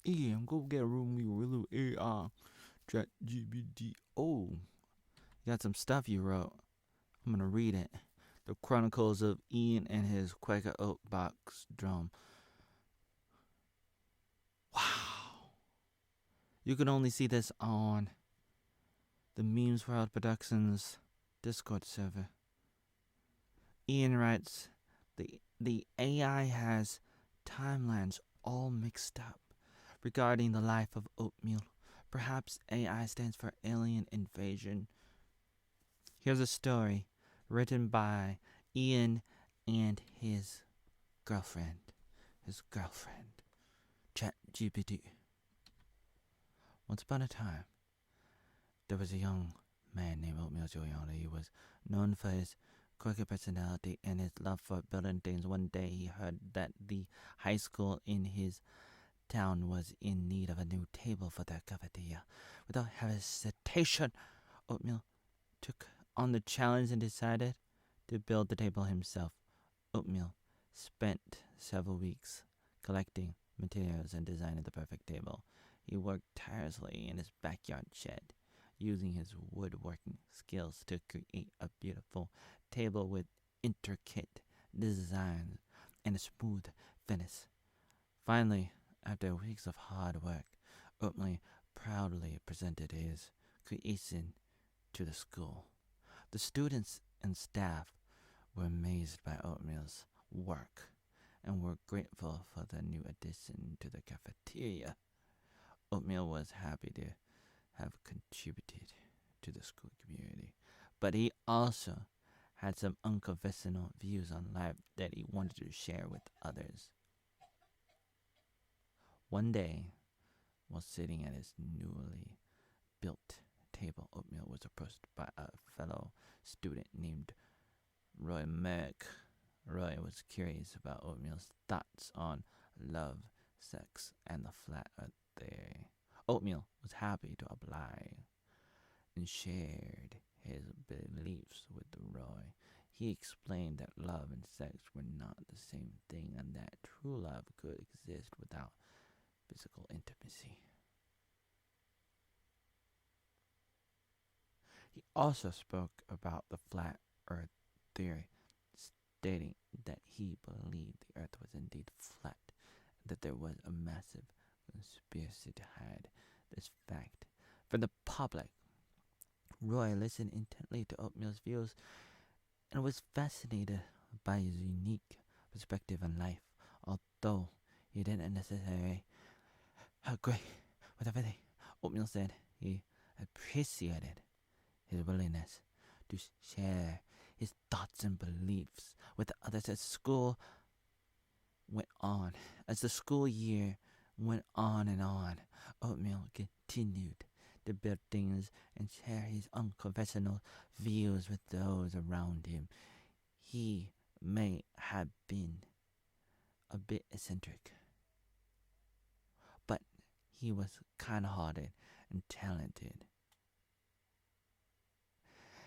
Ian, go get a room with your little AI. Chat GBD. Oh, you got some stuff you wrote. I'm gonna read it. The Chronicles of Ian and his Quaker Oat Box Drum. Wow. You can only see this on the Memes World Productions Discord server. Ian writes, the AI has timelines all mixed up regarding the life of Oatmeal. Perhaps AI stands for alien invasion. Here's a story written by Ian and his girlfriend. ChatGPT. Once upon a time, there was a young man named Oatmeal Joyana. He was known for his quirky personality and his love for building things. One day he heard that the high school in his town was in need of a new table for their cafeteria. Without hesitation, Oatmeal took on the challenge and decided to build the table himself. Oatmeal spent several weeks collecting materials and designing the perfect table. He worked tirelessly in his backyard shed, using his woodworking skills to create a beautiful table with intricate designs and a smooth finish. Finally, after weeks of hard work, Oatmeal proudly presented his creation to the school. The students and staff were amazed by Oatmeal's work and were grateful for the new addition to the cafeteria. Oatmeal was happy to have contributed to the school community, but he also had some unconventional views on life that he wanted to share with others. One day, while sitting at his newly built table, Oatmeal was approached by a fellow student named Roy Merrick. Roy was curious about Oatmeal's thoughts on love, sex, and the flat earth theory. Oatmeal was happy to oblige and shared his beliefs with Roy. He explained that love and sex were not the same thing and that true love could exist without physical intimacy. He also spoke about the flat earth theory, stating that he believed the earth was indeed flat and that there was a massive conspiracy to hide this fact from the public. Roy listened intently to Oatmeal's views and was fascinated by his unique perspective on life, although he didn't necessarily agree with everything Oatmeal said. He appreciated his willingness to share his thoughts and beliefs with others as school went on. As the school year went on and on, Oatmeal continued to build things and share his unconventional views with those around him. He may have been a bit eccentric, but he was kind-hearted and talented.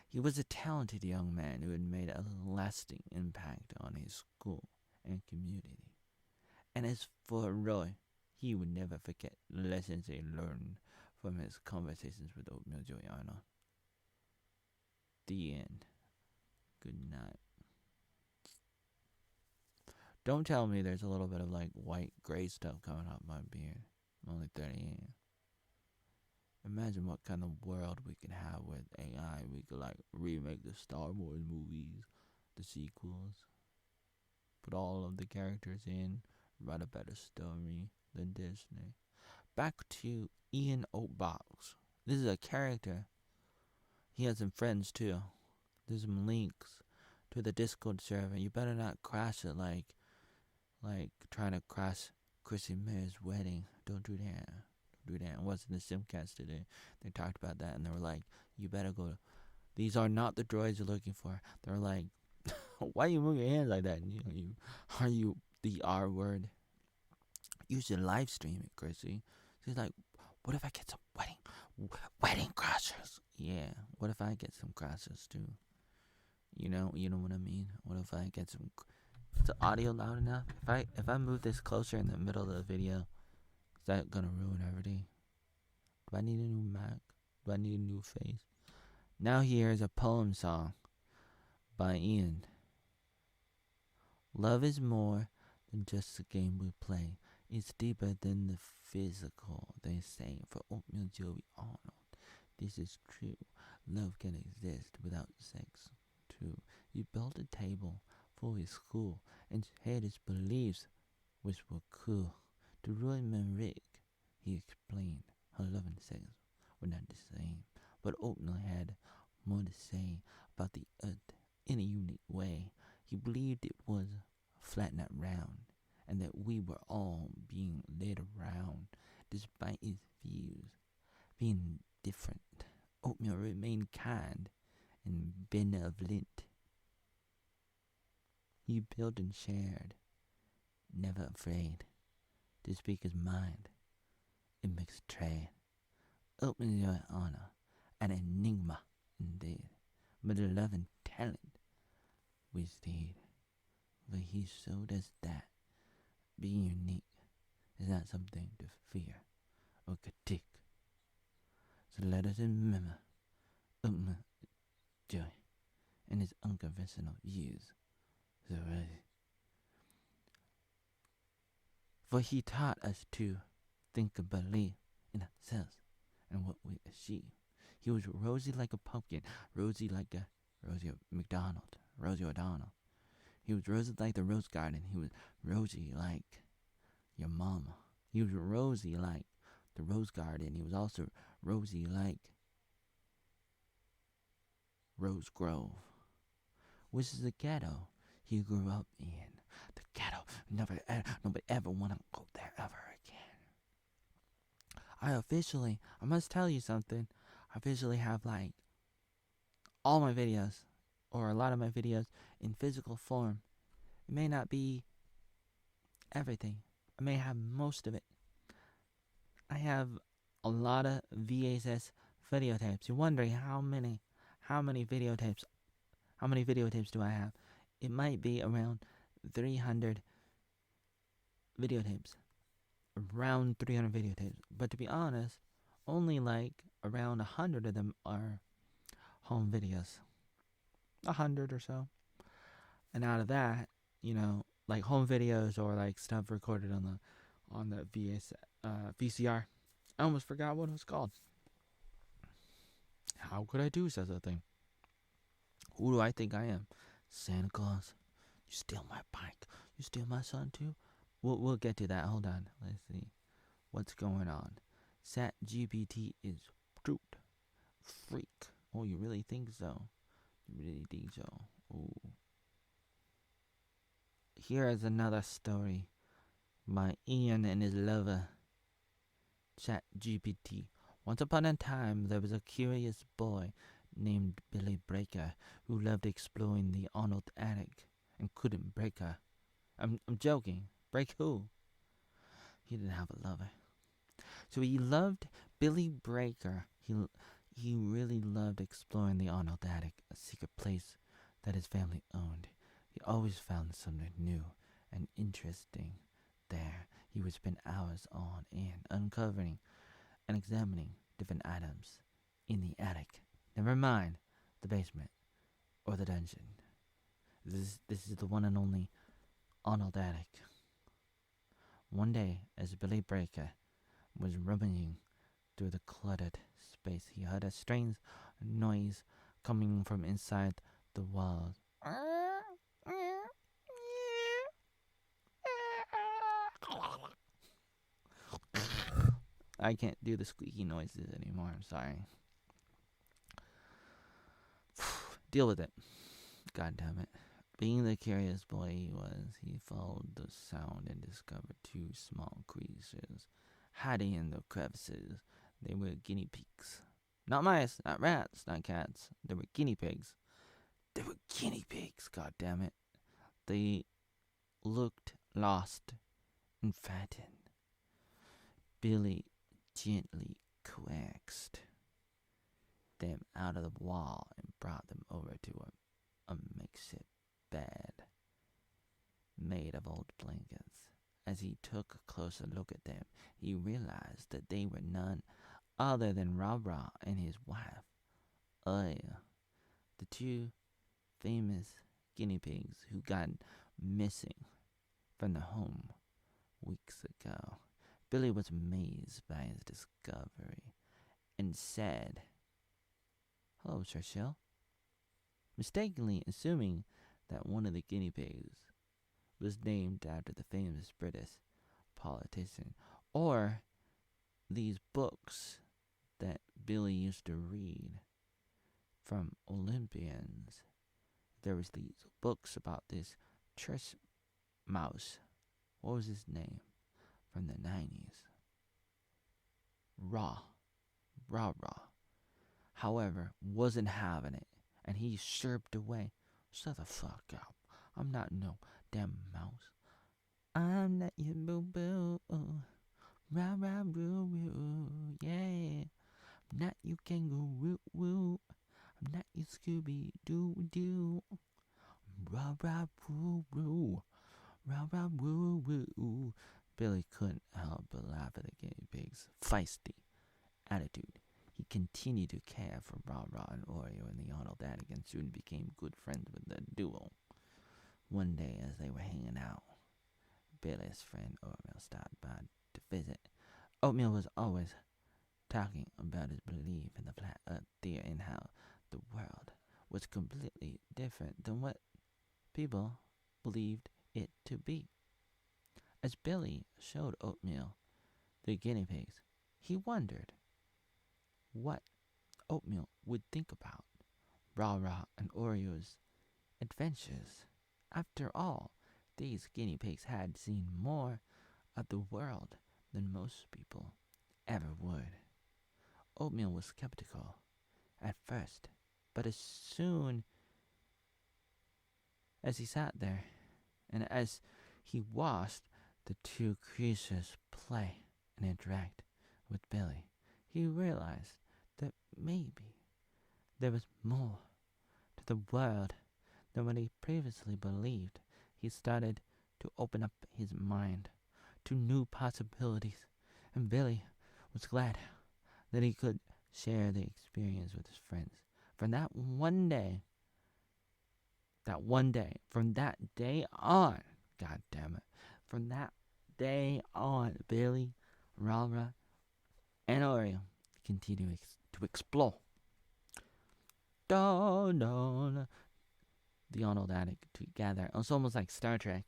He was a talented young man who had made a lasting impact on his school and community. And as for Roy, he would never forget the lessons he learned from his conversations with Oatmeal Joyana. The end. Good night. Don't tell me there's a little bit of like white gray stuff coming out my beard. I'm only 38. Imagine what kind of world we could have with AI. We could like remake the Star Wars movies, the sequels, put all of the characters in, write a better story than Disney. Back to Ian Oatbox. This is a character. He has some friends too. There's some links to the Discord server. You better not crash it like trying to crash Chrissie May's wedding. Don't do that. Don't do that. I was in the Simcast today. They talked about that and they were like, you better go to, these are not the droids you're looking for. They're like, why you move your hands like that? Are you the R word? You should live stream it, Chrissie. She's like, what if I get some wedding crashers? Yeah, what if I get some crashers too? You know what I mean? What if I get some? Is the audio loud enough? If I move this closer in the middle of the video, is that gonna ruin everything? Do I need a new Mac? Do I need a new face? Now here's a poem song by Ian. Love is more than just a game we play. It's deeper than the physical, they say. For Oatmeal, Joey, Arnold, this is true. Love can exist without sex, too. You built a table for his school and had his beliefs, which were cool. To Roy Manrick, he explained how love and sex were not the same. But Oatmeal had more to say about the earth in a unique way. He believed it was flat, not round, and that we were all being led around, despite his views being different. Oatmeal remained kind and benevolent. He built and shared, never afraid to speak his mind in mixed trade. Oatmeal honor, an enigma indeed, but a love and talent we stayed. But he showed us that being unique is not something to fear or critique. So let us remember Joy and his unconventional views. So ready. For he taught us to think and believe in ourselves and what we achieve. He was rosy like a pumpkin, rosy like a Rosie McDonald, Rosie O'Donnell. He was rosy like the rose garden. He was rosy like your mama. He was rosy like the rose garden. He was also rosy like Rose Grove, which is the ghetto he grew up in. The ghetto. Nobody ever want to go there ever again. I must tell you something. I officially have like all my videos, or a lot of my videos, in physical form. It may not be everything. I may have most of it. I have a lot of VHS videotapes. You're wondering how many videotapes do I have? It might be around 300 videotapes. Around 300 videotapes. But to be honest, only like around 100 of them are home videos. 100 or so. And out of that, like home videos or like stuff recorded on the VCR. I almost forgot what it was called. How could I do such a thing? Who do I think I am? Santa Claus? You steal my bike? You steal my son too? We'll get to that. Hold on. Let's see what's going on. ChatGPT is truth. Freak. Oh, you really think so? You really think so? Ooh. Here is another story by Ian and his lover, ChatGPT. Once upon a time, there was a curious boy named Billy Breaker who loved exploring the Arnold Attic and couldn't break her. I'm joking. Break who? He didn't have a lover. So he loved Billy Breaker. He really loved exploring the Arnold Attic, a secret place that his family owned. He always found something new and interesting there. He would spend hours on end uncovering and examining different items in the attic. Never mind the basement or the dungeon. This is the one and only Arnold Attic. One day, as Billy Breaker was rummaging through the cluttered space, he heard a strange noise coming from inside the walls. I can't do the squeaky noises anymore, I'm sorry. Deal with it. God damn it. Being the curious boy he was, he followed the sound and discovered two small creatures hiding in the crevices. They were guinea pigs. Not mice, not rats, not cats. They were guinea pigs. They were guinea pigs, god damn it. They looked lost and frightened. Billy gently coaxed them out of the wall and brought them over to a makeshift bed made of old blankets. As he took a closer look at them, he realized that they were none other than Ra and his wife, Oreo, the two famous guinea pigs who got missing from the home weeks ago. Billy was amazed by his discovery and said, "Hello, Churchill," mistakenly assuming that one of the guinea pigs was named after the famous British politician, or these books that Billy used to read from Olympians. There was these books about this church mouse. What was his name? From the 90s. Raw. However, wasn't having it, and he chirped away. "Shut the fuck up. I'm not no damn mouse. I'm not your boo-boo. Rah, rah, roo, roo, yeah. I'm not your kangaroo, woo. I'm not your Scooby-Doo. Rah, rah, roo, roo. Rah, rah, roo, roo." Billy couldn't help but laugh at the guinea pig's feisty attitude. He continued to care for Ra and Oreo in the Arnold Attic and soon became good friends with the duo. One day, as they were hanging out, Billy's friend Oatmeal stopped by to visit. Oatmeal was always talking about his belief in the flat earth theory and how the world was completely different than what people believed it to be. As Billy showed Oatmeal the guinea pigs, he wondered what Oatmeal would think about Ra and Oreo's adventures. After all, these guinea pigs had seen more of the world than most people ever would. Oatmeal was skeptical at first, but as soon as he sat there and as he watched the two creatures play and interact with Billy, he realized that maybe there was more to the world than what he previously believed. He started to open up his mind to new possibilities, and Billy was glad that he could share the experience with his friends. From that day on, God damn it, from that day on, Billy, Ra, and Oreo continue to explore the Arnold Attic together. It's almost like Star Trek,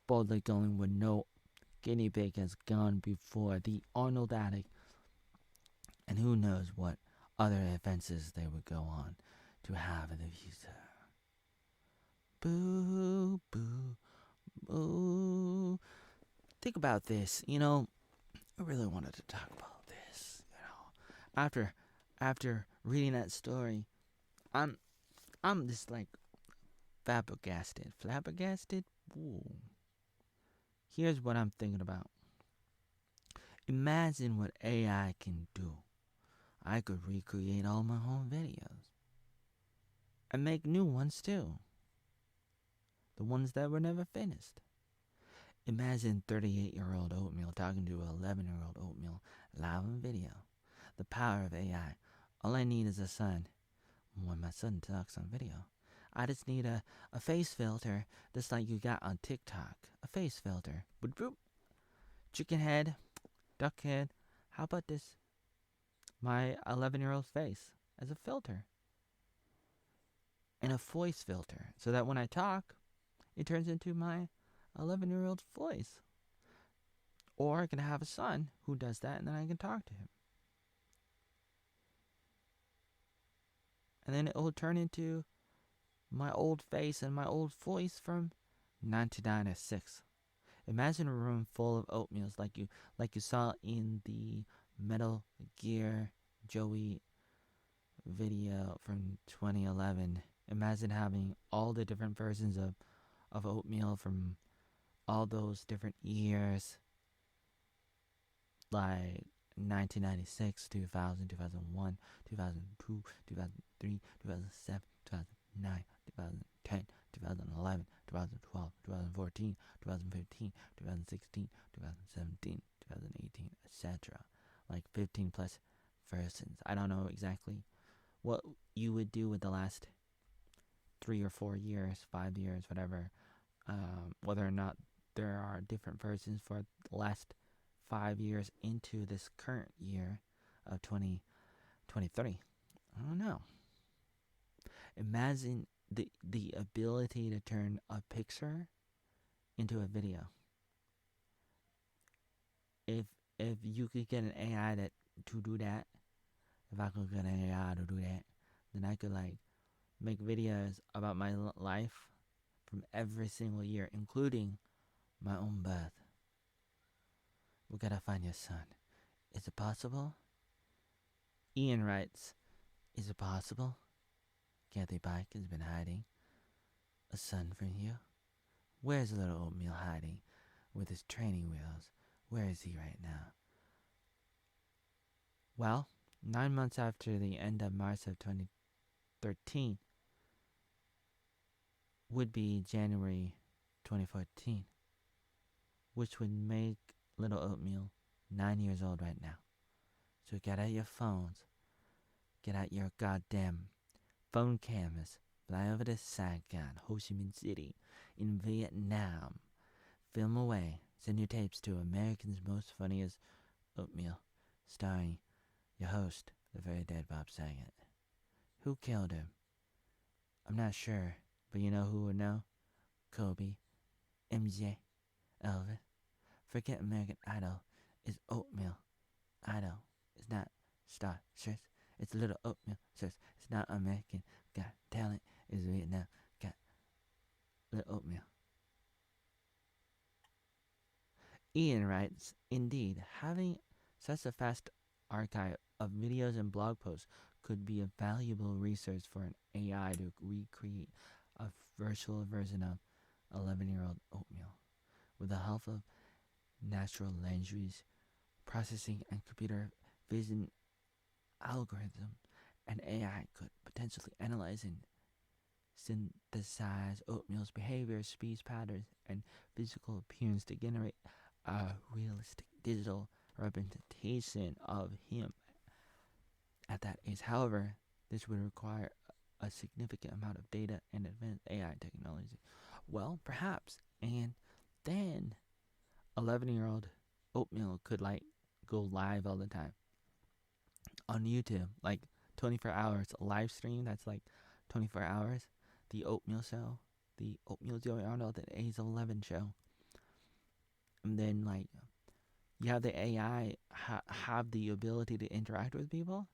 boldly going where no guinea pig has gone before, the Arnold Attic. And who knows what other adventures they would go on to have in the future. Boo, boo, boo. Think about this, I really wanted to talk about this, After reading that story, I'm just like flabbergasted. Ooh. Here's what I'm thinking about. Imagine what AI can do. I could recreate all my home videos and make new ones too. The ones that were never finished. Imagine 38-year-old Oatmeal talking to 11-year-old Oatmeal live on video. The power of AI. All I need is a son. When my son talks on video, I just need a face filter, just like you got on TikTok. A face filter. Boop. Chicken head, duck head. How about this? My 11-year-old face as a filter. And a voice filter, so that when I talk, it turns into my 11-year-old voice. Or I can have a son who does that, and then I can talk to him. And then it will turn into my old face and my old voice from 1996. Imagine a room full of Oatmeals like you saw in the Metal Gear Joey video from 2011. Imagine having all the different versions of Oatmeal from all those different years, like 1996, 2000, 2001, 2002, 2003, 2007, 2009, 2010, 2011, 2012, 2014, 2015, 2016, 2017, 2018, etc. Like 15 plus versions. I don't know exactly what you would do with the last 3 or 4 years, 5 years, whatever. Whether or not there are different versions for the last 5 years into this current year of 2023. I don't know. Imagine the ability to turn a picture into a video. If you could get an AI to do that, if I could get an AI to do that, then I could like make videos about my life from every single year, including my own birth. We gotta find your son. Is it possible? Ian writes, is it possible? Kathy Pike has been hiding a son from you. Where's little Oatmeal hiding with his training wheels? Where is he right now? Well, 9 months after the end of March of 2013 would be January 2014, which would make little Oatmeal 9 years old right now. So get out your phones, get out your goddamn phone cameras, fly over to Saigon, Ho Chi Minh City, in Vietnam, film away, send your tapes to America's Most Funniest Oatmeal, starring your host, the very dead Bob Saget. Who killed him? I'm not sure, but you know who would know? Kobe, MJ, Elvis. Forget American Idol. It's Oatmeal. Idol. It's not Star Search. It's Little Oatmeal Search. It's not American Got Talent. It's Vietnam Got Little Oatmeal. Ian writes, indeed, having such a vast archive of videos and blog posts could be a valuable resource for an AI to recreate a virtual version of 11-year-old Oatmeal. With the help of natural language processing and computer vision algorithm, an AI could potentially analyze and synthesize Oatmeal's behavior, speech patterns, and physical appearance to generate a realistic digital representation of him at that age. However, this would require a significant amount of data and advanced AI technology. Well, perhaps. And then 11-year-old Oatmeal could like go live all the time on YouTube, like 24 hours live stream. That's like 24 hours. The Oatmeal show, the Oatmeal Joey Arnold at age 11 show. And then like you have the AI have the ability to interact with people,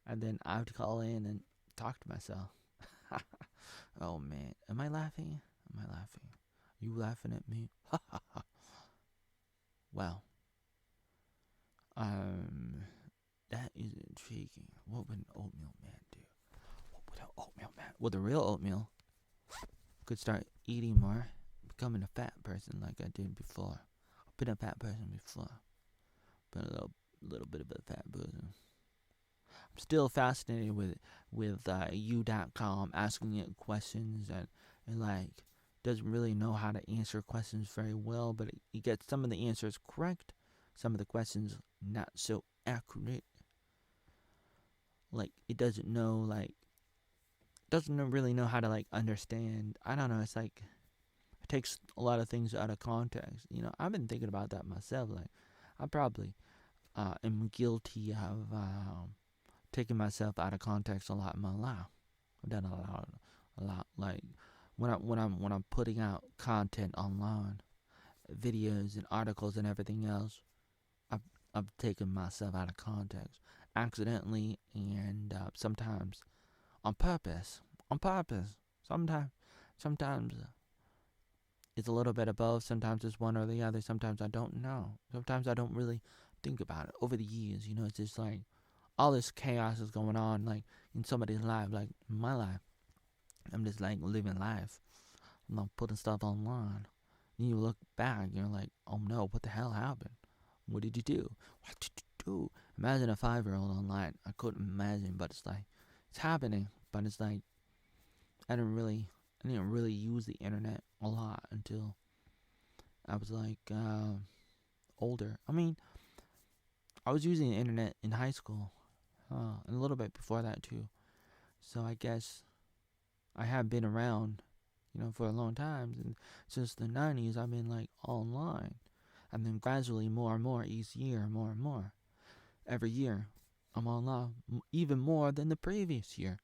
and then I have to call in and talk to myself. Oh man, am I laughing? Am I laughing? Are you laughing at me? Well, that is intriguing. What would an Oatmeal man do? What would an Oatmeal man? Well, the real Oatmeal could start eating more, becoming a fat person like I did before. I've been a fat person before, but a little bit of a fat person. I'm still fascinated with you.com, asking it questions and like doesn't really know how to answer questions very well, but he gets some of the answers correct, some of the questions not so accurate. Like it doesn't really know how to like understand. I don't know. It's like it takes a lot of things out of context. You know, I've been thinking about that myself. Like I probably am guilty of taking myself out of context a lot in my life. I've done a lot. Like when I'm putting out content online, videos and articles and everything else, I've taken myself out of context accidentally and sometimes on purpose. Sometimes it's a little bit of both. Sometimes it's one or the other. Sometimes I don't know. Sometimes I don't really think about it. Over the years, you know, it's just like all this chaos is going on, like in somebody's life, like in my life. I'm just like living life. I'm not putting stuff online. Then you look back, you're like, oh no, what the hell happened? What did you do? What did you do? Imagine a 5-year-old online. I couldn't imagine, but it's like, it's happening. But it's like, I don't really I didn't really use the internet a lot until I was like older. I mean, I was using the internet in high school, and a little bit before that too. So I guess I have been around, for a long time. And since the 90s, I've been like online. And then gradually more and more each year, more and more. Every year, I'm online even more than the previous year.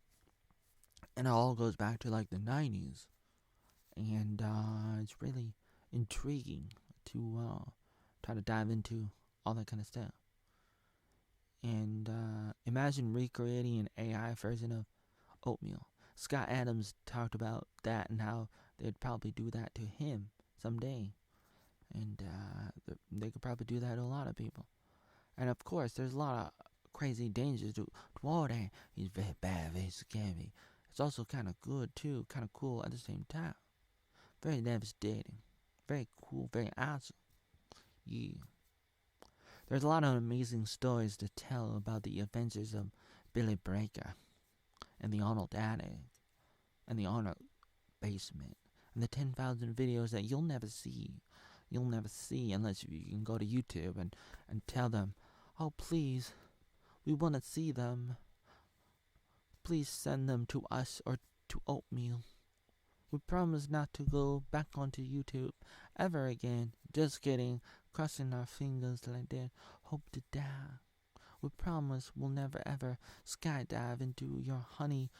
And it all goes back to like the 90s. And it's really intriguing to try to dive into all that kind of stuff. And imagine recreating an AI version of Oatmeal. Scott Adams talked about that and how they'd probably do that to him someday. And they could probably do that to a lot of people. And of course, there's a lot of crazy dangers to all that. He's very bad, very scary. It's also kind of good too, kind of cool at the same time. Very devastating. Very cool, very awesome. Yeah. There's a lot of amazing stories to tell about the adventures of Billy Breaker and the Arnold Attic and the Arnold basement and the 10,000 videos that you'll never see. You'll never see unless you can go to YouTube and tell them, oh, please, we want to see them. Please send them to us or to Oatmeal. We promise not to go back onto YouTube ever again. Just kidding. Crossing our fingers like that. Hope to die. We promise we'll never ever skydive into your honey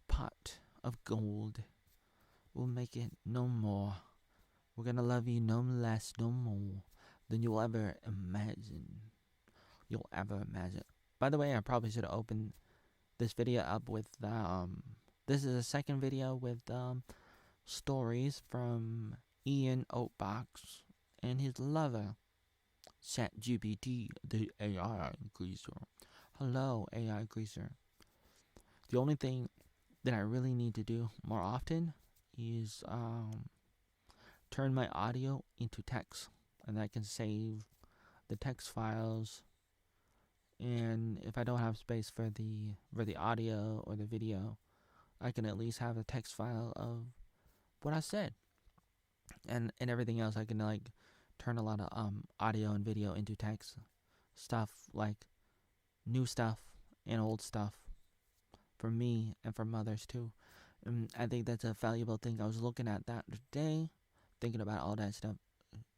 pot of gold. We'll make it no more. We're gonna love you no less, no more than you'll ever imagine. By the way, I probably should have opened this video up with this is a second video with stories from Ian Oatbox and his lover, ChatGPT, the AI greaser. Hello, AI greaser. The only thing that I really need to do more often is turn my audio into text, and I can save the text files. And if I don't have space for the audio or the video, I can at least have a text file of what I said, and everything else. I can like turn a lot of audio and video into text stuff, like new stuff and old stuff for me and from others too. And I think that's a valuable thing. I was looking at that today, thinking about all that stuff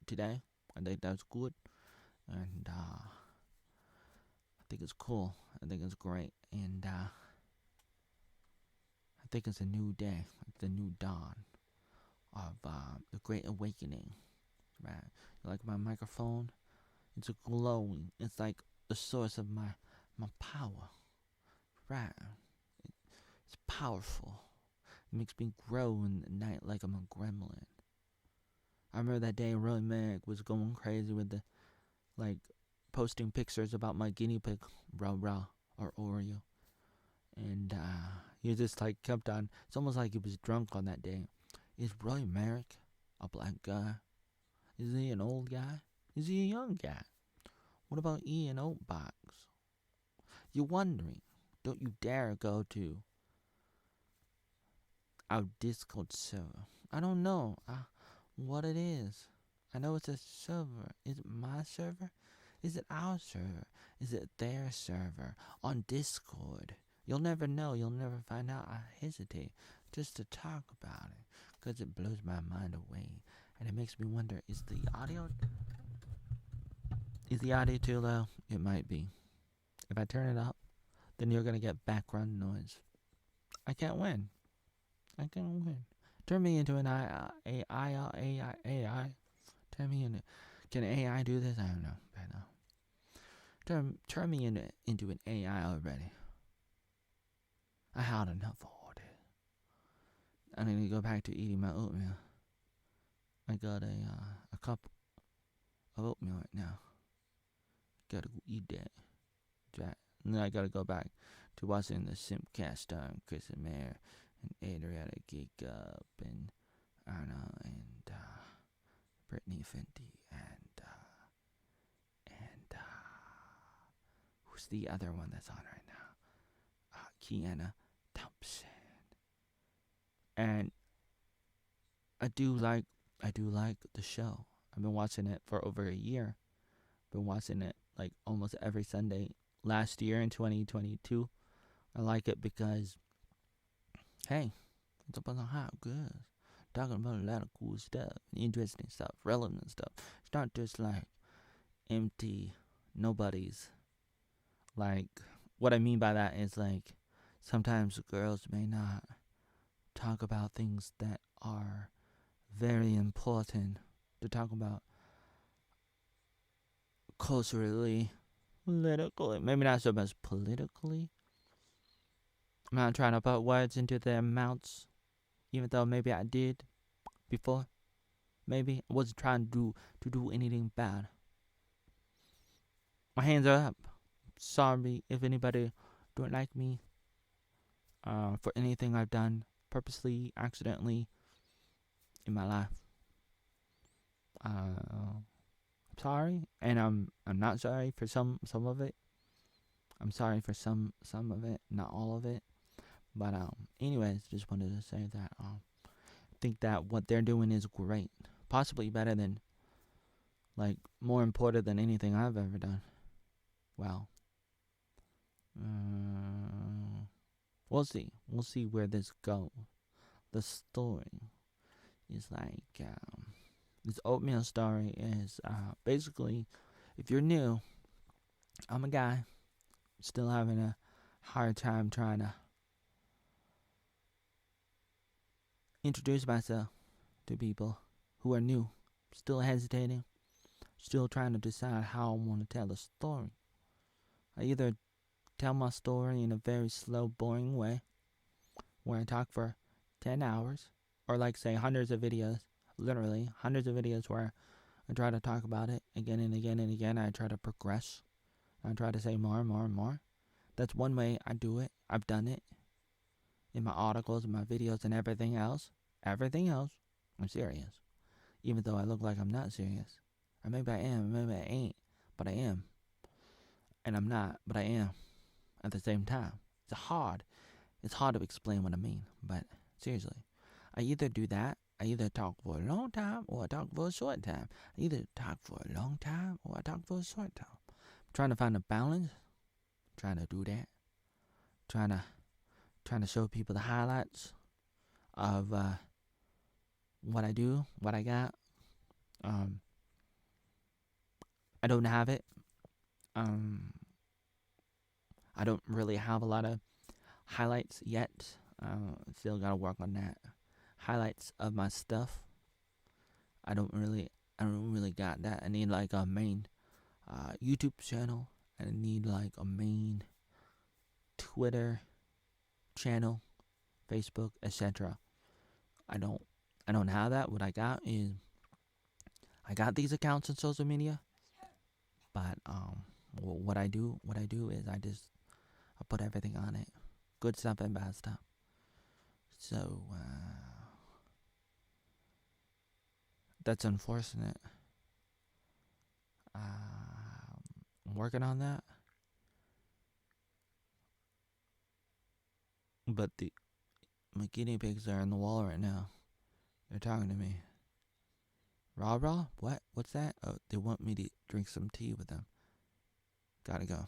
today. I think that's good, and I think it's cool. I think it's great, and I think it's a new day, the new dawn of the Great Awakening. Right? Like my microphone, it's glowing. It's like the source of my power. Right? It's powerful. It makes me grow in the night like I'm a gremlin. I remember that day Roy Merrick was going crazy with the, like, posting pictures about my guinea pig, rah, or Oreo. And he just, like, kept on. It's almost like he was drunk on that day. Is Roy Merrick a black guy? Is he an old guy? Is he a young guy? What about Ian Oatbox? You're wondering. Don't you dare go to our Discord server. I don't know what it is. I know it's a server. Is it my server? Is it our server? Is it their server? On Discord. You'll never know. You'll never find out. I hesitate just to talk about it because it blows my mind away. And it makes me wonder, is the audio too low? It might be. If I turn it up, then you're going to get background noise. I can't win. Turn me into an AI. Turn me into. Can AI do this? I don't know. Turn me into an AI already. I had enough of it. I need to go back to eating my oatmeal. I got a cup of oatmeal right now. Gotta go eat that. And then I gotta go back to watching the Simpcast on Chrissie and Adriana Geek Up and Arnold and Brittany Fenty and who's the other one that's on right now? Kiana Thompson. And I do like the show. I've been watching it for over a year. Been watching it like almost every Sunday. Last year in 2022, I like it because, hey, it's up on the hot good. Talking about a lot of cool stuff, interesting stuff, relevant stuff. It's not just like empty nobodies. Like, what I mean by that is like, sometimes girls may not talk about things that are very important to talk about culturally, politically, maybe not so much politically. I'm not trying to put words into their mouths, even though maybe I did before. Maybe I wasn't trying to do anything bad. My hands are up. Sorry if anybody don't like me for anything I've done purposely, accidentally in my life. I'm sorry, and I'm not sorry for some of it. I'm sorry for some of it, not all of it. But anyways, just wanted to say that I think that what they're doing is great, possibly better than, like, more important than anything I've ever done. Well, we'll see. We'll see where this goes. The story is like this Oatmeal story is basically, if you're new, I'm a guy still having a hard time trying to introduce myself to people who are new, still hesitating, still trying to decide how I want to tell a story. I either tell my story in a very slow, boring way, where I talk for 10 hours, or like say hundreds of videos, literally hundreds of videos where I try to talk about it again and again and again. I try to progress. I try to say more and more and more. That's one way I do it. I've done it in my articles, in my videos, and everything else. Everything else, I'm serious. Even though I look like I'm not serious. Or maybe I am, maybe I ain't, but I am. And I'm not, but I am at the same time. It's hard to explain what I mean, but seriously. I either do that, I either talk for a long time, or I talk for a short time. I either talk for a long time, or I talk for a short time. I'm trying to find a balance, trying to do that. Trying to show people the highlights of what I do, what I got. I don't have it. I don't really have a lot of highlights yet. Still gotta work on that. Highlights of my stuff. I don't really got that. I need like a main YouTube channel. I need like a main Twitter channel, Facebook, etc. I don't have that. What I got is I got these accounts on social media, but what I do is I put everything on it, good stuff and bad stuff. So that's unfortunate. I'm working on that, but my guinea pigs are in the wall right now. They're talking to me. Rah rah? What? What's that? Oh, they want me to drink some tea with them. Gotta go.